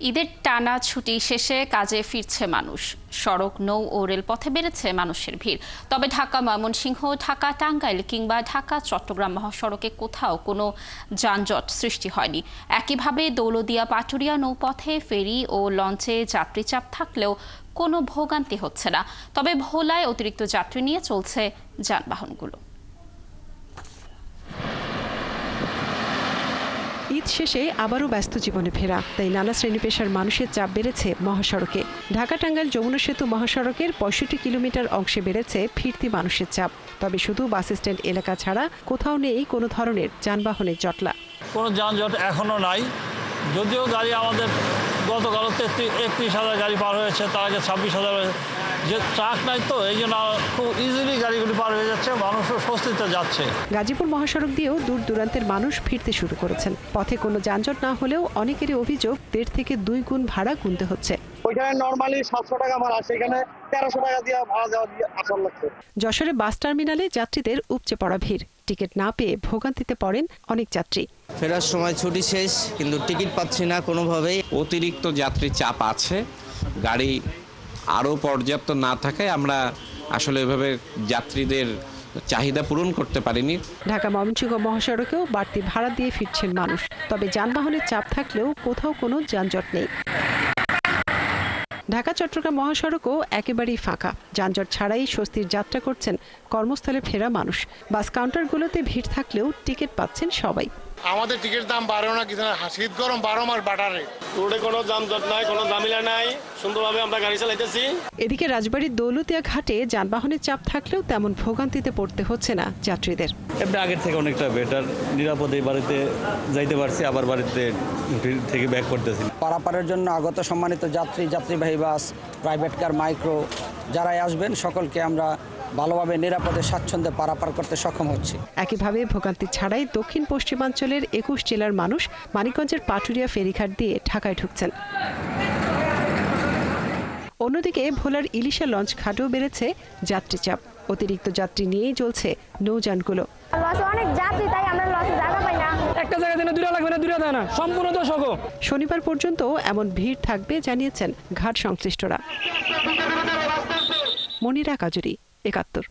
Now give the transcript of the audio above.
ঈদের টানা ছুটি শেষে কাজে ফিরছে মানুষ। সড়ক, নৌ ও রেলপথে বেড়েছে মানুষের ভিড়। তবে ঢাকা ময়মনসিংহ, ঢাকা টাঙ্গাইল কিংবা ঢাকা চট্টগ্রাম মহাসড়কে কোথাও কোনো যানজট সৃষ্টি হয়নি। একইভাবে দৌলতদিয়া পাটুরিয়া নৌপথে ফেরি ও লঞ্চে যাত্রী চাপ থাকলেও কোনো ভোগান্তি হচ্ছে না। তবে ভোলায় অতিরিক্ত যাত্রী নিয়ে চলছে যানবাহনগুলো। ঈদ শেষে আবারও ব্যস্ত জীবনে ফেরা, তাই নানা শ্রেণী পেশার মানুষের চাপ বেড়েছে মহাসড়কে। ঢাকা টাঙ্গাইল যমুনা সেতু মহাসড়কের ৬৫ কিলোমিটার অংশে বেড়েছে ফিরতি মানুষের চাপ। তবে শুধু বাস স্ট্যান্ড এলাকা ছাড়া কোথাও নেই কোনো ধরনের যানবাহনের জটলা। কোনো যানজট এখনো নাই, যদিও গাড়ি আমাদের গতকাল 31,000 গাড়ি পার হয়েছে, তার আগে 26,000 হয়েছে। যে ট্রাক নাই তো এই জন্য খুব ইজিলি গাড়িগুলি পার হয়ে যাচ্ছে, মানুষও স্বস্তিতে যাচ্ছে। গাজীপুর মহাসড়ক দিয়েও দূর দূরান্তের মানুষ ফিরতে শুরু করেছেন। পথে কোনো যানজট না হলেও অনেকেরই অভিযোগ 1.5 থেকে 2 গুণ ভাড়া গুনতে হচ্ছে। ওইখানে নরমালি 700 টাকা ভাড়া, সেখানে 1300 টাকা দিয়ে ভাড়া দেওয়া আসল লাগছে। যশোরে বাস টার্মিনালে যাত্রীদের উপচে পড়া ভিড়। টিকিট না পেয়ে ভোগান্তিতে পড়েন অনেক যাত্রী। ফেরার সময় ছুটি শেষ, কিন্তু টিকিট পাচ্ছি না কোনোভাবেই। অতিরিক্ত যাত্রী চাপ আছে, গাড়ি আরও পর্যাপ্ত না থাকায় আমরা আসলে এভাবে যাত্রীদের চাহিদা পূরণ করতে পারিনি। ঢাকা ময়মনসিংহ মহাসড়কেও বাড়তি ভাড়া দিয়ে ফিরছেন মানুষ। তবে যানবাহনের চাপ থাকলেও কোথাও কোনো যানজট নেই। ঢাকা চট্টগ্রাম মহাসড়কও একেবারেই ফাঁকা। যানজট ছাড়াই স্বস্তির যাত্রা করছেন কর্মস্থলে ফেরা মানুষ। বাস কাউন্টারগুলোতে ভিড় থাকলেও টিকিট পাচ্ছেন সবাই। আমাদের টিকিট দাম বাড়েও না, কিছু না, শীত গরম 12 মাস বাটারে। রোডে কোনো যানজট নাই, কোনো ঝামেলা নাই, সুন্দরভাবে আমরা গাড়ি চালাইতেছি। এদিকে রাজবাড়ীর দৌলতিয়া ঘাটে যানবাহনের চাপ থাকলেও তেমন ভোগান্তিতে পড়তে হচ্ছে না যাত্রীদের। এমনি আগের থেকে অনেকটা বেটার, নিরাপদে বাড়িতে যাইতে পারছি, আবার বাড়িতে থেকে ব্যাক করতেছি। পারাপারের জন্য আগত সম্মানিত যাত্রীবাহী বাস, প্রাইভেট কার, মাইক্রো যারাই আসবেন সকলকে আমরা ভালোভাবে নিরাপদে স্বাচ্ছন্দ্যে পারাপার করতে সক্ষম হচ্ছে। একইভাবে ভোগান্তি ছাড়াই দক্ষিণ পশ্চিমাঞ্চলের 21 জেলার মানুষ মানিকগঞ্জের পাটুরিয়া ফেরিঘাট দিয়ে ঢাকায় ঢুকছেন। অন্যদিকে ভোলার ইলিশা লঞ্চ ঘাটেও বেড়েছে যাত্রী চাপ। অতিরিক্ত যাত্রী নিয়েই চলছে নৌযানগুলো। অনেক যাত্রী, তাই আমরা লঞ্চে জায়গা পাই না। একটা জায়গা থেকে দূরে লাগবে না, দূরে দেয় না, সম্পূর্ণ দর্শক। শনিবার পর্যন্ত এমন ভিড় থাকবে জানিয়েছেন ঘাট সংশ্লিষ্টরা। মনিরা কাজুরি, ৭১।